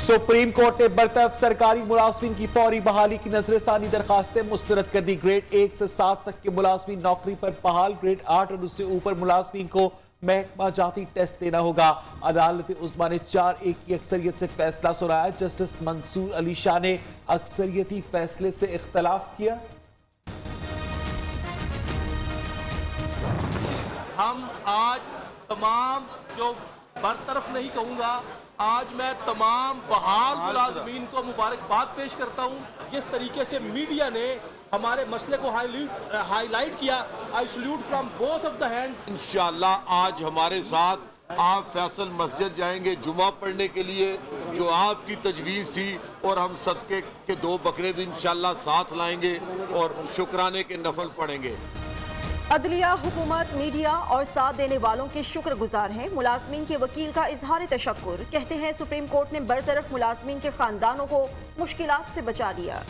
Supreme court ने बरतरफ सरकारी मुलाजमीन की फौरी बहाली की नजरसानी दरखास्तें मुस्तरद कर दी। ग्रेड 1 से 7 तक के मुलाजमीन नौकरी पर बहाल, ग्रेड 8 और उससे ऊपर मुलाजमीन को महकमा जाती टेस्ट देना होगा। अदालत उस्मा ने 4-1 की अक्सरियत से फैसला सुनाया। जस्टिस मंसूर अली शाह ने अक्सरियती फैसले से इख्तलाफ किया। हम आज तमाम जो बरतरफ नहीं कहूँगा, आज मैं तमाम बहाल मुलाजमीन को मुबारकबाद पेश करता हूँ। जिस तरीके से मीडिया ने हमारे मसले को हाईलाइट किया, I salute from both of the hand. इंशाअल्लाह आज हमारे साथ आप फैसल मस्जिद जाएंगे जुमा पढ़ने के लिए, जो आपकी तजवीज़ थी, और हम सदके के 2 बकरे भी इंशाअल्लाह साथ लाएंगे और शुक्राने के नफल पढ़ेंगे। अदलिया, हुकूमत, मीडिया और साथ देने वालों के शुक्रगुजार हैं। मुलाजमीन के वकील का इजहार तशक्कुर। कहते हैं सुप्रीम कोर्ट ने बरतरफ मुलाजमीन के खानदानों को मुश्किलात से बचा लिया।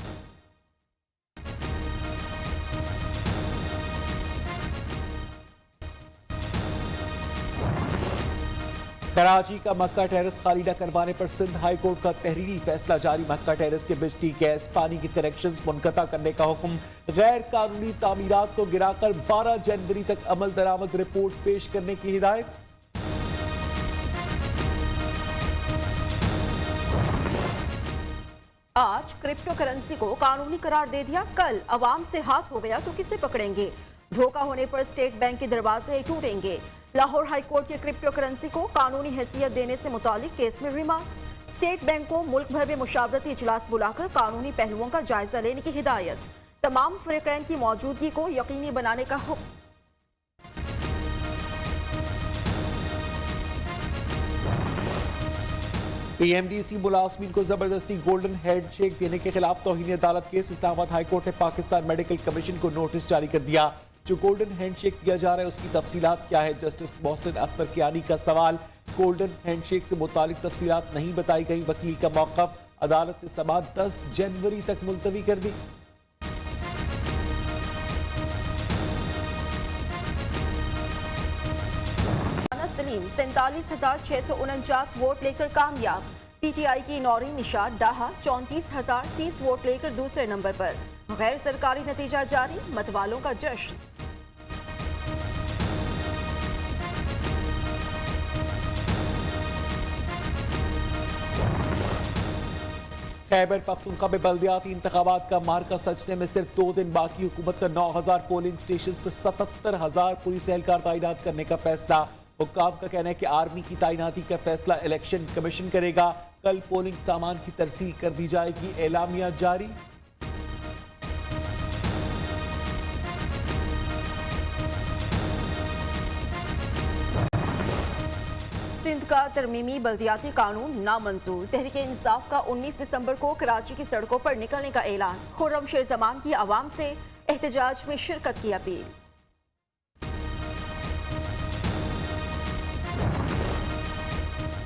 कराची का मक्का टेरेस खाली न करवाने पर सिंध हाई कोर्ट का तहरीरी फैसला जारी। मक्का टेरेस के बिजली, गैस, पानी के कनेक्शंस मुनक़ता करने का हुक्म। गैर कानूनी तामीरात को गिराकर 12 जनवरी तक अमल दरामद रिपोर्ट पेश करने की हिदायत। आज क्रिप्टो करेंसी को कानूनी करार दे दिया। कल अवाम से हाथ हो गया तो किसे पकड़ेंगे? धोखा होने पर स्टेट बैंक के दरवाजे टूटेंगे। लाहौर हाई कोर्ट के क्रिप्टो करेंसी को कानूनी हैसियत देने से मुतालिक केस में रिमार्क्स। स्टेट बैंक को मुल्क भर में मुशावरती इजलास बुलाकर कानूनी पहलुओं का जायजा लेने की हिदायत। तमाम फ़रीक़ैन की मौजूदगी को यकीनी बनाने का हुक्म। पीएमडीसी मुलाजमीन को जबरदस्ती गोल्डन हैंडशेक देने के खिलाफ तौहीन अदालत केस। इस्लामाबाद हाई कोर्ट ने पाकिस्तान मेडिकल कमीशन को नोटिस जारी कर दिया। जो गोल्डन हैंडशेक दिया जा रहा है उसकी तफसीलात क्या है? जस्टिस मोहसिन अख्तर कियानी का सवाल। गोल्डन हैंडशेक से मुतालिक तफसीलात नहीं बताई गई। वकील का मौक़िफ़। अदालत ने समाअत 10 जनवरी तक मुलतवी कर दी। सलीम 47,649 वोट लेकर कामयाब। पीटीआई की नौरीन निशाद डाहा 34,030 वोट लेकर दूसरे नंबर पर। गैर सरकारी नतीजा जारी, मतवालों का जश्न। खैबर पख्तूनख्वा में बल्दियाती इंतखाबात का मार्का सचने में सिर्फ 2 दिन बाकी। हुकूमत का 9,000 पोलिंग स्टेशन पर 77,000 पुलिस एहलकार तैनात करने का फैसला। हुक्काम का कहना है कि आर्मी की तैनाती का फैसला इलेक्शन कमीशन करेगा। कल पोलिंग सामान की तरसील कर दी जाएगी। एलामिया जारी। सिंध का तरमीमी बल्दियाती कानून नामंजूर। तहरीक इंसाफ का 19 दिसंबर को कराची की सड़कों पर निकलने का ऐलान। खुर्रम शेर जमान की आवाम से एहतजाज में शिरकत की अपील।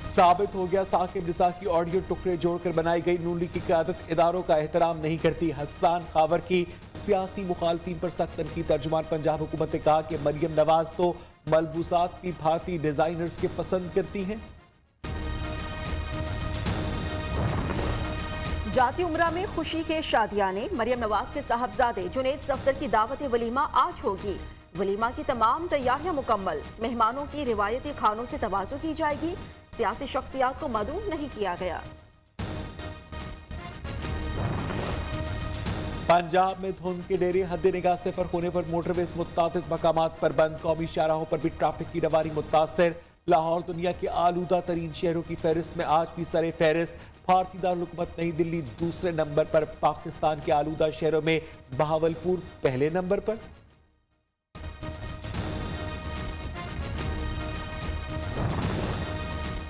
साबित हो गया साकिब निसा की ऑडियो टुकड़े जोड़कर बनाई गई नून लीग की क़यादत इदारों का एहतराम नहीं करती। हसन खावर की सियासी मुखालफिन पर सख्त तनकीद। तर्जुमान पंजाब हुकूमत ने कहा कि मरियम नवाज तो मलबूसात भी भारतीय डिजाइनर्स के पसंद करती हैं। जाती उम्रा में खुशी के शादियाने। मरियम नवाज के साहबजादे जुनैद सफदर की दावत वलीमा आज होगी। वलीमा की तमाम तैयारियां मुकम्मल। मेहमानों की रिवायती खानों से तवाज़ु की जाएगी। सियासी शख्सियात को मदऊ नहीं किया गया। पंजाब में धुंध के डेरे हद निगाह से फर्क होने पर मोटरवेज मुताबिक मकामात पर बंद। कौमी शाहराहों पर भी ट्रैफिक की रवानी मुतासर। लाहौर दुनिया के आलूदा तरीन शहरों की फहरिस्त में आज भी सरे फहरिस्त। भारतीय दारुल-हुकूमत नई दिल्ली दूसरे नंबर पर। पाकिस्तान के आलूदा शहरों में बहावलपुर पहले नंबर पर।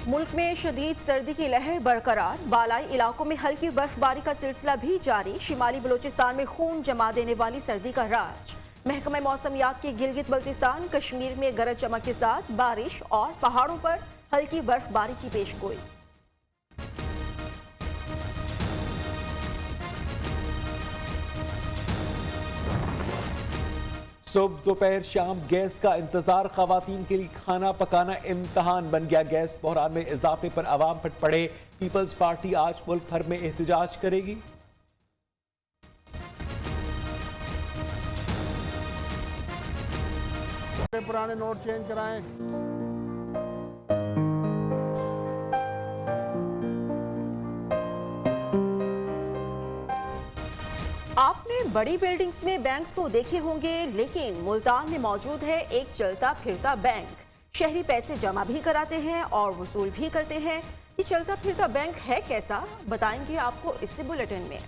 मुल्क में शदीद सर्दी की लहर बरकरार। बालाई इलाकों में हल्की बर्फबारी का सिलसिला भी जारी। शिमाली बलूचिस्तान में खून जमा देने वाली सर्दी का राज। महकमा मौसमियात के गिलगित बल्तिस्तान, कश्मीर में गरज चमक के साथ बारिश और पहाड़ों पर हल्की बर्फबारी की पेशगोई। सुबह दोपहर शाम गैस का इंतजार, खवातीन के लिए खाना पकाना इम्तहान बन गया। गैस बहरान में इजाफे पर अवाम फट पड़े। पीपल्स पार्टी आज मुल्क भर में एहतजाज करेगी। पुराने नोट चेंज कराएं। आपने बड़ी बिल्डिंग्स में बैंक्स तो देखे होंगे, लेकिन मुल्तान में मौजूद है एक चलता फिरता बैंक। शहरी पैसे जमा भी कराते हैं और वसूल भी करते हैं। ये चलता फिरता बैंक है कैसा, बताएंगे आपको इसी बुलेटिन में।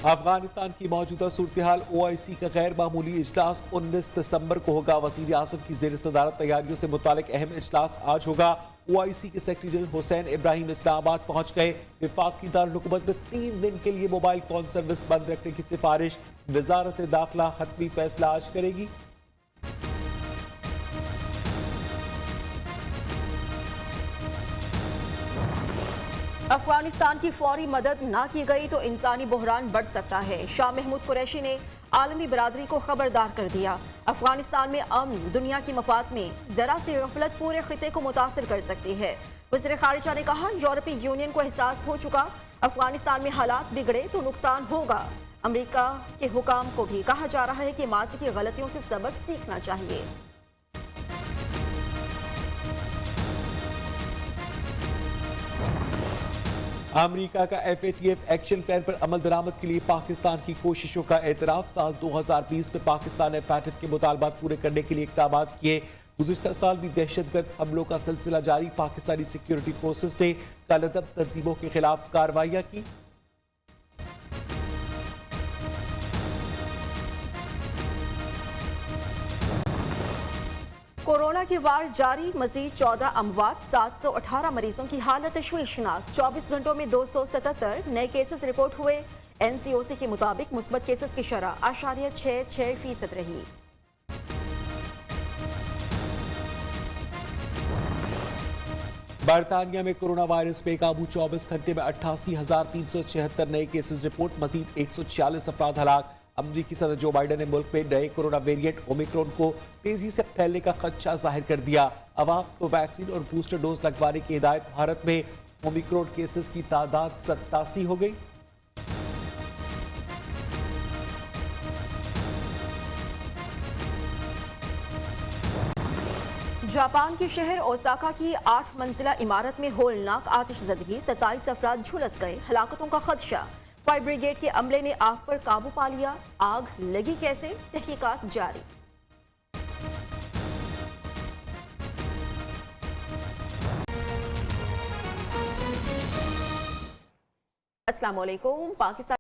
अफगानिस्तान की मौजूदा सूरत हाल, OIC का गैर मामूली इजलास 19 दिसंबर को होगा। वज़ीर आज़म की ज़ेर सदारत तैयारियों से मुतालिक अहम इजलास आज होगा। OIC के सेक्रेटरी जनरल हुसैन इब्राहिम इस्लामाबाद पहुंच गए। विफाक की दारुल-हुकूमत में 3 दिन के लिए मोबाइल फोन सर्विस बंद रखने की सिफारिश। वजारत दाखिला हतमी फैसला आज करेगी। अफगानिस्तान की फौरी मदद ना की गई तो इंसानी बहरान बढ़ सकता है। शाह महमूद कुरैशी ने आलमी बरादरी को खबरदार कर दिया। अफगानिस्तान में अमन दुनिया की मफाद में जरा सी गफलत पूरे खिते को मुतासिर कर सकती है। वज़ीर खारिजा ने कहा, यूरोपीय यूनियन को एहसास हो चुका, अफगानिस्तान में हालात बिगड़े तो नुकसान होगा। अमेरिका के हुकाम को भी कहा जा रहा है कि माजी की गलतियों से सबक सीखना चाहिए। अमेरिका का FATF एक्शन प्लान पर अमल दरामद के लिए पाकिस्तान की कोशिशों का एतराफ। साल 2020 में पाकिस्तान ने FATF के मुतालबात पूरे करने के लिए इक़दाम किए। गुज़िश्ता साल भी दहशतगर्द हमलों का सिलसिला जारी। पाकिस्तानी सिक्योरिटी फोर्सेस ने कालअदब तंजीमों के खिलाफ कार्रवाइयाँ की। कोरोना की वार जारी, मजीद 14 अमवात, 718 मरीजों की हालत तशवीशनाक। 24 घंटों में 277 नए केसेस रिपोर्ट हुए। NCOC के मुताबिक मुस्बत केसेस की शरह 8.66% रही। बरतानिया में कोरोना वायरस पे काबू, 24 घंटे में 88,376 नए केसेस रिपोर्ट। मजीद 146 अफराद हलाक। अमरीकी सदर जो बाइडन ने मुल्क में नए कोरोना वेरिएंट ओमिक्रॉन को तेजी से फैलने का खदशा जाहिर कर दिया। अवाम को वैक्सीन और बूस्टर डोज लगवाने की हिदायत। भारत में ओमिक्रॉन केसेस की तादाद 87 हो गई। जापान के शहर ओसाका की 8 मंजिला इमारत में होलनाक आतिशज़दगी, 27 अफराद झुलस गए। हलाकतों का खदशा। फायर ब्रिगेड के अमले ने आग पर काबू पा लिया। आग लगी कैसे, तहकीकात जारी। अस्सलाम वालेकुम। पाकिस्तान